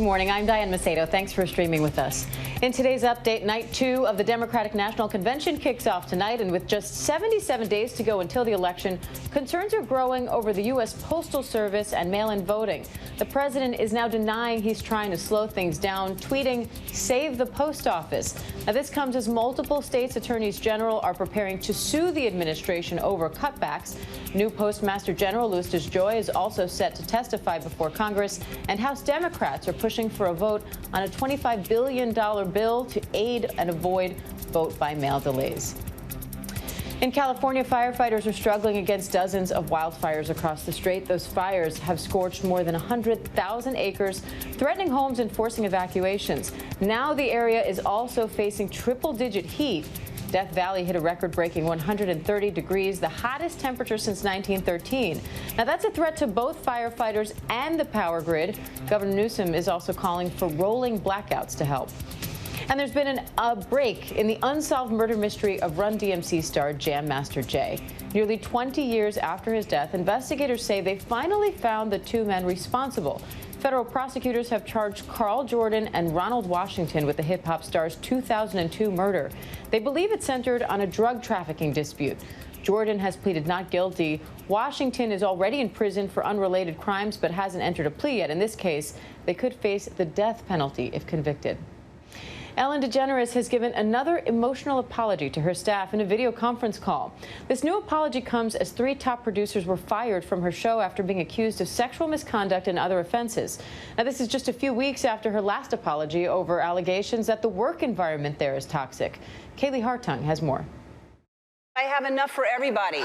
Good morning. I'm Diane Macedo. Thanks for streaming with us. In today's update, night 2 of the Democratic National Convention kicks off tonight, and with just 77 days to go until the election, concerns are growing over the U.S. Postal Service and mail-in voting. The president is now denying he's trying to slow things down, tweeting, "Save the post office." Now, this comes as multiple states' attorneys general are preparing to sue the administration over cutbacks. New Postmaster General Eustace Joy is also set to testify before Congress, and House Democrats are pushing for a vote on a $25 billion bill to aid and avoid vote-by-mail delays. In California, firefighters are struggling against dozens of wildfires across the state. Those fires have scorched more than 100,000 acres, threatening homes and forcing evacuations. Now the area is also facing triple-digit heat. Death Valley hit a record-breaking 130 degrees, the hottest temperature since 1913. Now, that's a threat to both firefighters and the power grid. Governor Newsom is also calling for rolling blackouts to help. And there's been a break in the unsolved murder mystery of Run-DMC star Jam Master Jay. Nearly 20 years after his death, investigators say they finally found the two men responsible. Federal prosecutors have charged Carl Jordan and Ronald Washington with the hip-hop star's 2002 murder. They believe it centered on a drug trafficking dispute. Jordan has pleaded not guilty. Washington is already in prison for unrelated crimes but hasn't entered a plea yet. In this case, they could face the death penalty if convicted. Ellen DeGeneres has given another emotional apology to her staff in a video conference call. This new apology comes as 3 top producers were fired from her show after being accused of sexual misconduct and other offenses. Now, this is just a few weeks after her last apology over allegations that the work environment there is toxic. Kaylee Hartung has more. I have enough for everybody.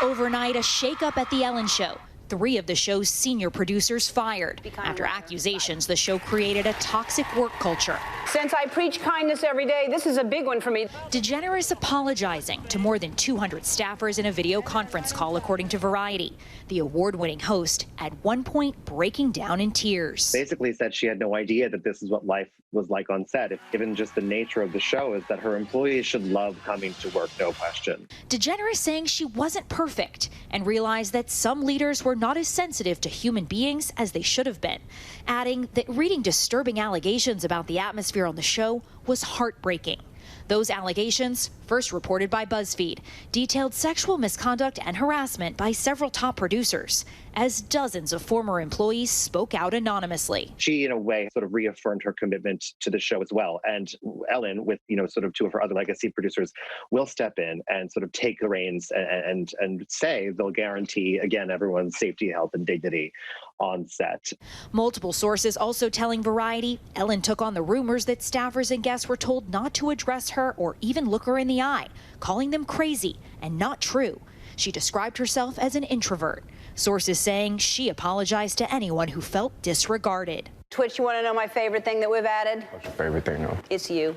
Overnight, a shakeup at The Ellen Show. 3 of the show's senior producers fired after accusations the show created a toxic work culture. Since I preach kindness every day, this is a big one for me. DeGeneres apologizing to more than 200 staffers in a video conference call, according to Variety. The award-winning host at one point breaking down in tears. Basically said she had no idea that this is what life was like on set. Given just the nature of the show is that her employees should love coming to work, no question. DeGeneres saying she wasn't perfect and realized that some leaders were not as sensitive to human beings as they should have been, adding that reading disturbing allegations about the atmosphere on the show was heartbreaking. Those allegations, first reported by BuzzFeed, detailed sexual misconduct and harassment by several top producers, as dozens of former employees spoke out anonymously. She, in a way, sort of reaffirmed her commitment to the show as well. And Ellen, with, sort of 2 of her other legacy producers, will step in and sort of take the reins and say they'll guarantee, again, everyone's safety, health, and dignity on set. Multiple sources also telling Variety Ellen took on the rumors that staffers and guests were told not to address her or even look her in the eye, calling them crazy and not true. She described herself as an introvert. Sources saying she apologized to anyone who felt disregarded. Twitch, you want to know my favorite thing that we've added? What's your favorite thing, though? It's you.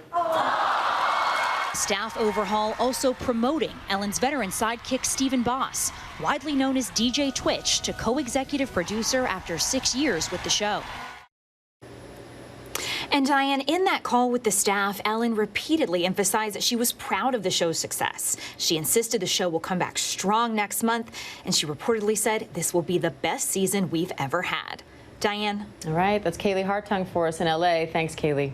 Staff overhaul also promoting Ellen's veteran sidekick Stephen Boss, widely known as DJ Twitch, to co-executive producer after 6 years with the show. And Diane, in that call with the staff, Ellen repeatedly emphasized that she was proud of the show's success. She insisted the show will come back strong next month, and she reportedly said this will be the best season we've ever had. Diane. All right, that's Kaylee Hartung for us in L.A. Thanks, Kaylee.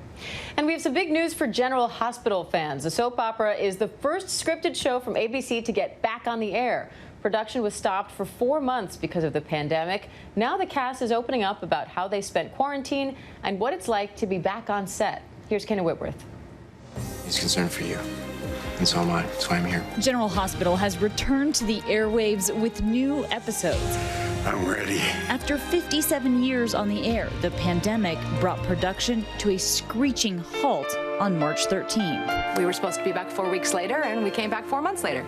And we have some big news for General Hospital fans. The soap opera is the first scripted show from ABC to get back on the air. Production was stopped for 4 months because of the pandemic. Now the cast is opening up about how they spent quarantine and what it's like to be back on set. Here's Kenna Whitworth. He's concerned for you, and so am I. That's why I'm here. General Hospital has returned to the airwaves with new episodes. I'm ready. After 57 years on the air, the pandemic brought production to a screeching halt on March 13th. We were supposed to be back 4 weeks later, and we came back 4 months later.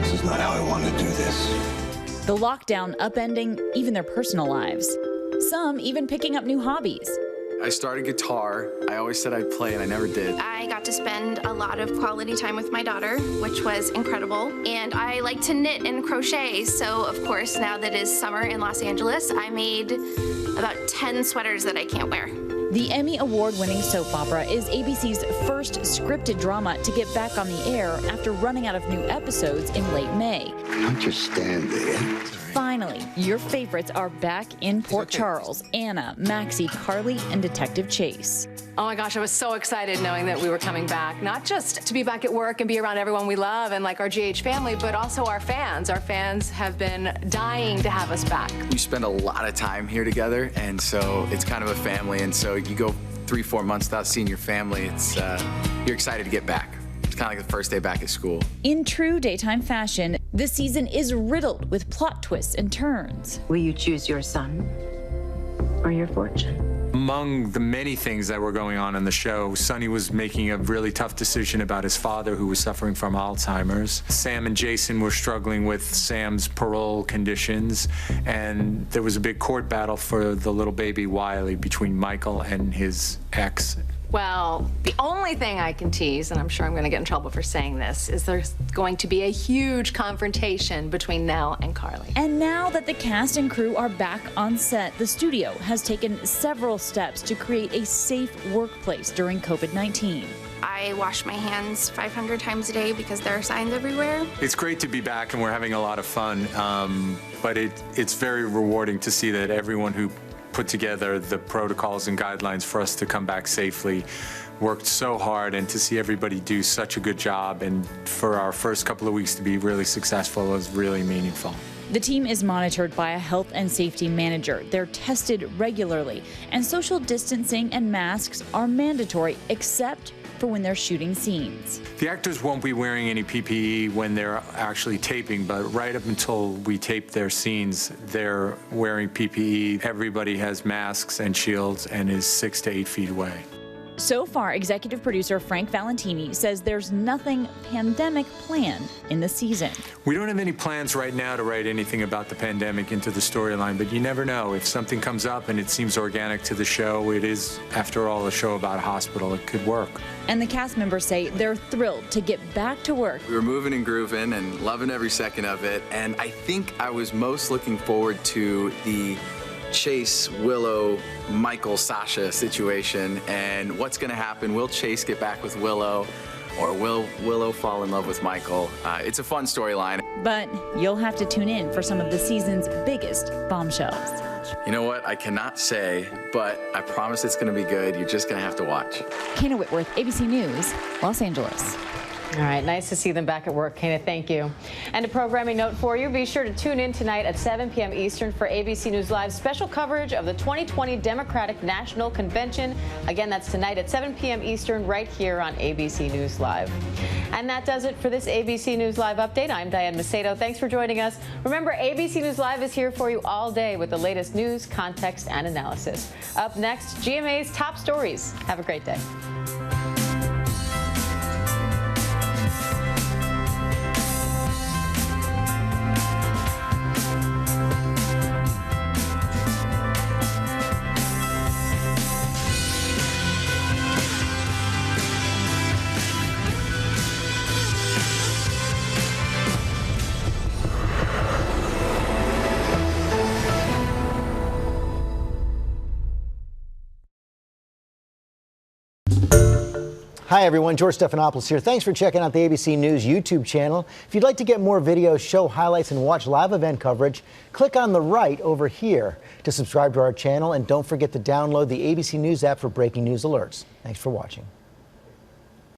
This is not how I want to do this. The lockdown upending even their personal lives. Some even picking up new hobbies. I started guitar. I always said I'd play, and I never did. I got to spend a lot of quality time with my daughter, which was incredible. And I like to knit and crochet, so of course, now that it's summer in Los Angeles, I made about 10 sweaters that I can't wear. The Emmy Award-winning soap opera is ABC's first scripted drama to get back on the air after running out of new episodes in late May. Don't just stand there. Finally, your favorites are back in Port Charles. Anna, Maxie, Carly, and Detective Chase. Oh my gosh, I was so excited knowing that we were coming back, not just to be back at work and be around everyone we love and like our GH family, but also our fans. Our fans have been dying to have us back. You spend a lot of time here together, and so it's kind of a family, and so you go 3-4 months without seeing your family. It's you're excited to get back. It's kind of like the first day back at school. In true daytime fashion, this season is riddled with plot twists and turns. Will you choose your son or your fortune? Among the many things that were going on in the show, Sonny was making a really tough decision about his father, who was suffering from Alzheimer's. Sam and Jason were struggling with Sam's parole conditions, and there was a big court battle for the little baby Wiley between Michael and his ex. Well, the only thing I can tease, and I'm sure I'm going to get in trouble for saying this, is there's going to be a huge confrontation between Nell and Carly. And now that the cast and crew are back on set, the studio has taken several steps to create a safe workplace during COVID-19. I wash my hands 500 times a day because there are signs everywhere. It's great to be back, and we're having a lot of fun, but it's very rewarding to see that everyone who put together the protocols and guidelines for us to come back safely worked so hard, and to see everybody do such a good job, and for our first couple of weeks to be really successful was really meaningful. The team is monitored by a health and safety manager. They're tested regularly, and social distancing and masks are mandatory except for when they're shooting scenes. The actors won't be wearing any PPE when they're actually taping, but right up until we tape their scenes, they're wearing PPE. Everybody has masks and shields and is 6 to 8 feet away. So far, executive producer Frank Valentini says there's nothing pandemic planned in the season. We don't have any plans right now to write anything about the pandemic into the storyline, but you never know. If something comes up and it seems organic to the show, it is, after all, a show about a hospital. It could work. And the cast members say they're thrilled to get back to work. We were moving and grooving and loving every second of it, and I think I was most looking forward to the Chase, Willow, Michael, Sasha situation, and what's going to happen. Will Chase get back with Willow, or will Willow fall in love with Michael? It's a fun storyline. But you'll have to tune in for some of the season's biggest bombshells. You know what? I cannot say, but I promise it's going to be good. You're just going to have to watch. Kana Whitworth, ABC News, Los Angeles. All right, nice to see them back at work, Kana. Thank you. And a programming note for you, be sure to tune in tonight at 7 p.m. Eastern for ABC News Live's special coverage of the 2020 Democratic National Convention. Again, that's tonight at 7 p.m. Eastern right here on ABC News Live. And that does it for this ABC News Live update. I'm Diane Macedo. Thanks for joining us. Remember, ABC News Live is here for you all day with the latest news, context, and analysis. Up next, GMA's top stories. Have a great day. Hi everyone, George Stephanopoulos here. Thanks for checking out the ABC News YouTube channel. If you'd like to get more videos, show highlights, and watch live event coverage, click on the right over here to subscribe to our channel, and don't forget to download the ABC News app for breaking news alerts. Thanks for watching.